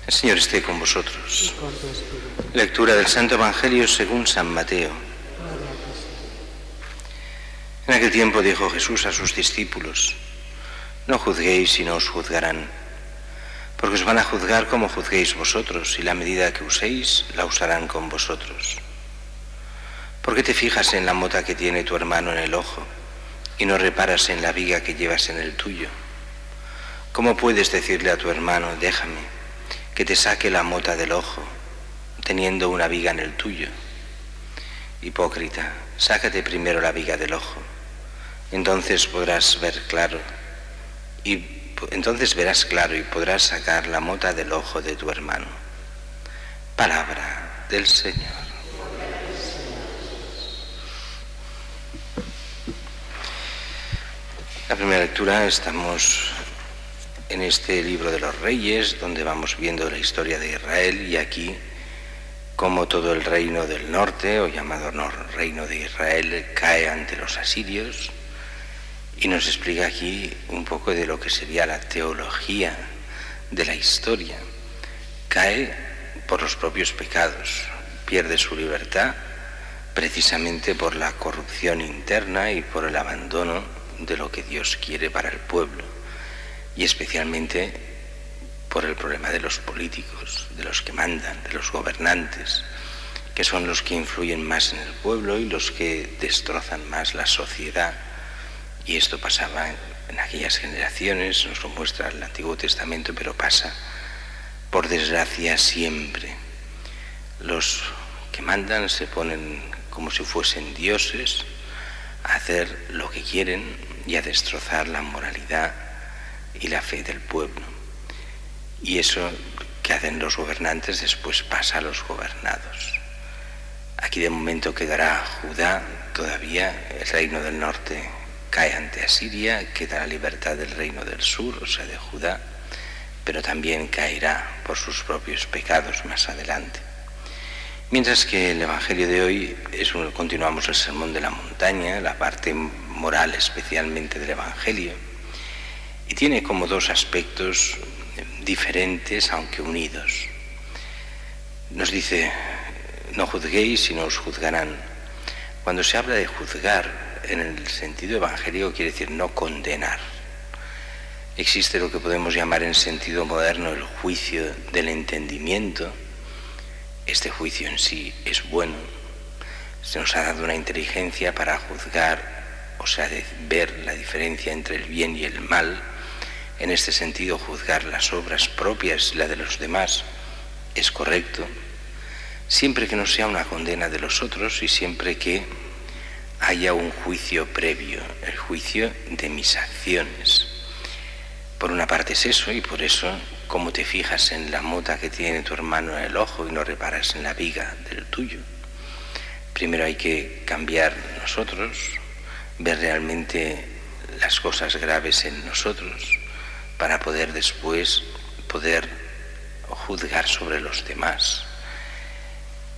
El Señor esté con vosotros. y con tu espíritu. Lectura del Santo Evangelio según San Mateo. Gloria a ti, Señor. En aquel tiempo dijo Jesús a sus discípulos: no juzguéis y no os juzgarán, porque os van a juzgar como juzguéis vosotros, y la medida que uséis la usarán con vosotros. ¿Por qué te fijas en la mota que tiene tu hermano en el ojo y no reparas en la viga que llevas en el tuyo? ¿Cómo puedes decirle a tu hermano: déjame que te saque la mota del ojo, teniendo una viga en el tuyo? Hipócrita, sácate primero la viga del ojo, entonces podrás ver claro, entonces verás claro y podrás sacar la mota del ojo de tu hermano. Palabra del Señor. La primera lectura, estamos en este libro de los Reyes, donde vamos viendo la historia de Israel, y aquí como todo el reino del norte, o llamado reino de Israel, cae ante los asirios, y nos explica aquí un poco de lo que sería la teología de la historia. Cae por los propios pecados, pierde su libertad precisamente por la corrupción interna y por el abandono de lo que Dios quiere para el pueblo, y especialmente por el problema de los políticos, de los que mandan, de los gobernantes, que son los que influyen más en el pueblo y los que destrozan más la sociedad. Y esto pasaba en aquellas generaciones, nos lo muestra el Antiguo Testamento, pero pasa, por desgracia, siempre. Los que mandan se ponen como si fuesen dioses a hacer lo que quieren y a destrozar la moralidad y la fe del pueblo. Y eso que hacen los gobernantes después pasa a los gobernados. Aquí de momento quedará Judá todavía, el reino del norte cae ante Asiria, queda la libertad del reino del sur, o sea de Judá, pero también caerá por sus propios pecados más adelante. Mientras que el Evangelio de hoy continuamos el Sermón de la Montaña, la parte moral especialmente del Evangelio, y tiene como dos aspectos diferentes aunque unidos. Nos dice: no juzguéis y no os juzgarán. Cuando se habla de juzgar en el sentido evangélico quiere decir no condenar. Existe lo que podemos llamar en sentido moderno el juicio del entendimiento. Este juicio en sí es bueno. Se nos ha dado una inteligencia para juzgar, o sea, de ver la diferencia entre el bien y el mal. En este sentido, juzgar las obras propias y la de los demás es correcto, siempre que no sea una condena de los otros y siempre que haya un juicio previo, el juicio de mis acciones. Por una parte es eso, y por eso, como te fijas en la mota que tiene tu hermano en el ojo y no reparas en la viga del tuyo, primero hay que cambiar nosotros, ver realmente las cosas graves en nosotros, para poder después juzgar sobre los demás.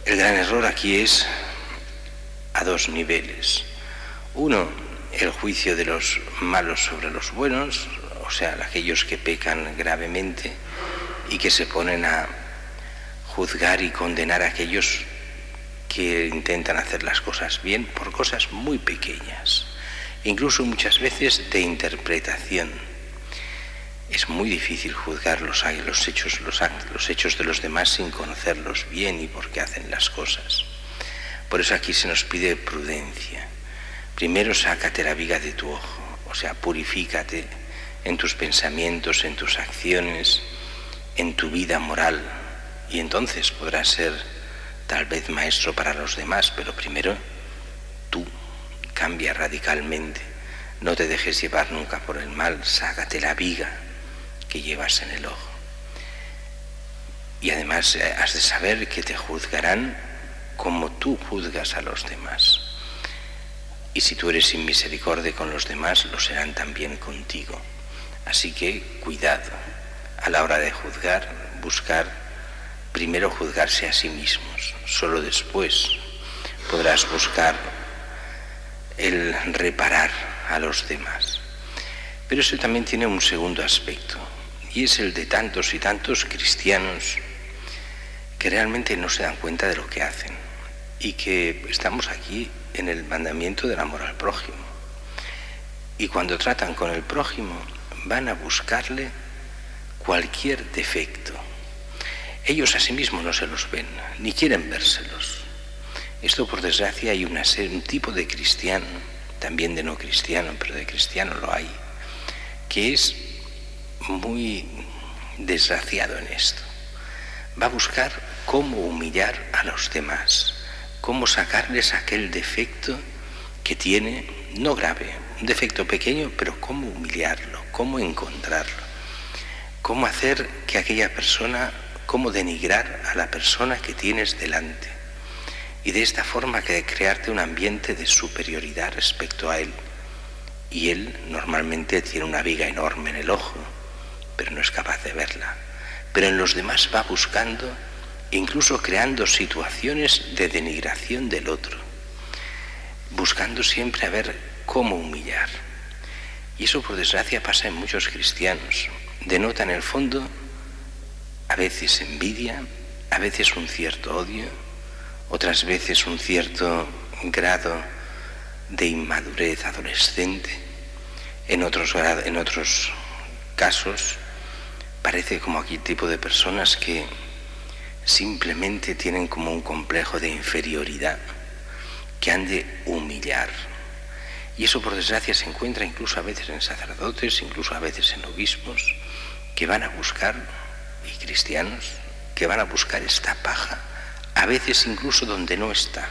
El gran error aquí es a dos niveles. Uno, el juicio de los malos sobre los buenos, o sea, aquellos que pecan gravemente y que se ponen a juzgar y condenar a aquellos que intentan hacer las cosas bien por cosas muy pequeñas, incluso muchas veces de interpretación. Es muy difícil juzgar los hechos de los demás sin conocerlos bien y por qué hacen las cosas. Por eso aquí se nos pide prudencia. Primero sácate la viga de tu ojo, o sea, purifícate en tus pensamientos, en tus acciones, en tu vida moral, y entonces podrás ser tal vez maestro para los demás, pero primero tú cambia radicalmente. No te dejes llevar nunca por el mal, sácate la viga que llevas en el ojo. Y además has de saber que te juzgarán como tú juzgas a los demás. Y si tú eres sin misericordia con los demás, lo serán también contigo. Así que cuidado a la hora de juzgar, buscar primero juzgarse a sí mismos. Solo después podrás buscar el reparar a los demás. Pero eso también tiene un segundo aspecto. y es el de tantos y tantos cristianos que realmente no se dan cuenta de lo que hacen y que estamos aquí en el mandamiento del amor al prójimo. Y cuando tratan con el prójimo van a buscarle cualquier defecto. Ellos a sí mismos no se los ven, ni quieren vérselos. Esto, por desgracia, hay un tipo de cristiano, también de no cristiano, pero de cristiano lo hay, que es muy desgraciado en esto. Va a buscar cómo humillar a los demás, cómo sacarles aquel defecto que tiene, no grave, un defecto pequeño, pero cómo humillarlo, cómo encontrarlo, cómo hacer que aquella persona, cómo denigrar a la persona que tienes delante, y de esta forma que crearte un ambiente de superioridad respecto a él. Y él normalmente tiene una viga enorme en el ojo, pero no es capaz de verla. Pero en los demás va buscando, incluso creando situaciones de denigración del otro, buscando siempre a ver cómo humillar. Y eso, por desgracia, pasa en muchos cristianos. Denota en el fondo a veces envidia, a veces un cierto odio, otras veces un cierto grado de inmadurez adolescente. En otros casos parece como aquel tipo de personas que simplemente tienen como un complejo de inferioridad que han de humillar. Y eso, por desgracia, se encuentra incluso a veces en sacerdotes, incluso a veces en obispos, que van a buscar, y cristianos, que van a buscar esta paja, a veces incluso donde no está,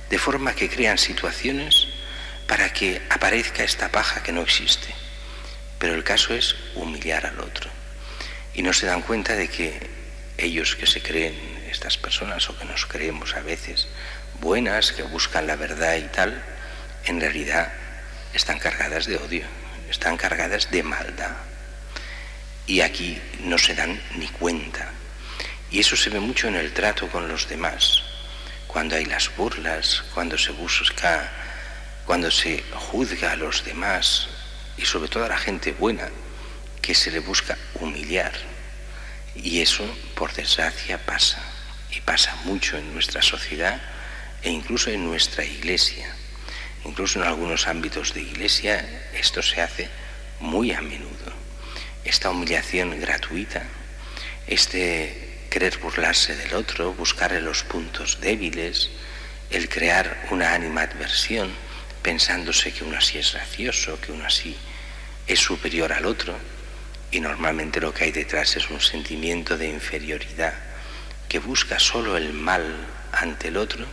de forma que crean situaciones para que aparezca esta paja que no existe. Pero el caso es humillar al otro. Y no se dan cuenta de que ellos que se creen, estas personas, o que nos creemos a veces buenas, que buscan la verdad y tal, en realidad están cargadas de odio, están cargadas de maldad. Y aquí no se dan ni cuenta. Y eso se ve mucho en el trato con los demás, cuando hay las burlas, cuando se busca, cuando se juzga a los demás, y sobre todo a la gente buena, que se le busca humillar. Y eso, por desgracia, pasa, y pasa mucho en nuestra sociedad e incluso en nuestra iglesia. Incluso en algunos ámbitos de iglesia esto se hace muy a menudo. Esta humillación gratuita, este querer burlarse del otro, buscarle los puntos débiles, el crear una animadversión, pensándose que uno así es gracioso, que uno así es superior al otro, y normalmente lo que hay detrás es un sentimiento de inferioridad que busca solo el mal ante el otro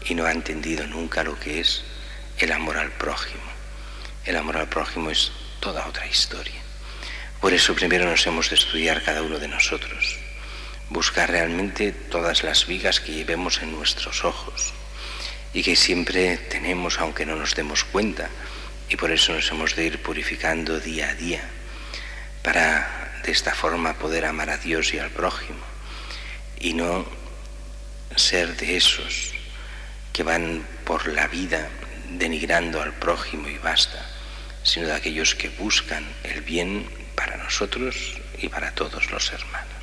y no ha entendido nunca lo que es el amor al prójimo. El amor al prójimo es toda otra historia. Por eso primero nos hemos de estudiar cada uno de nosotros, buscar realmente todas las vigas que llevemos en nuestros ojos y que siempre tenemos aunque no nos demos cuenta, y por eso nos hemos de ir purificando día a día para de esta forma poder amar a Dios y al prójimo y no ser de esos que van por la vida denigrando al prójimo y basta, sino de aquellos que buscan el bien para nosotros y para todos los hermanos.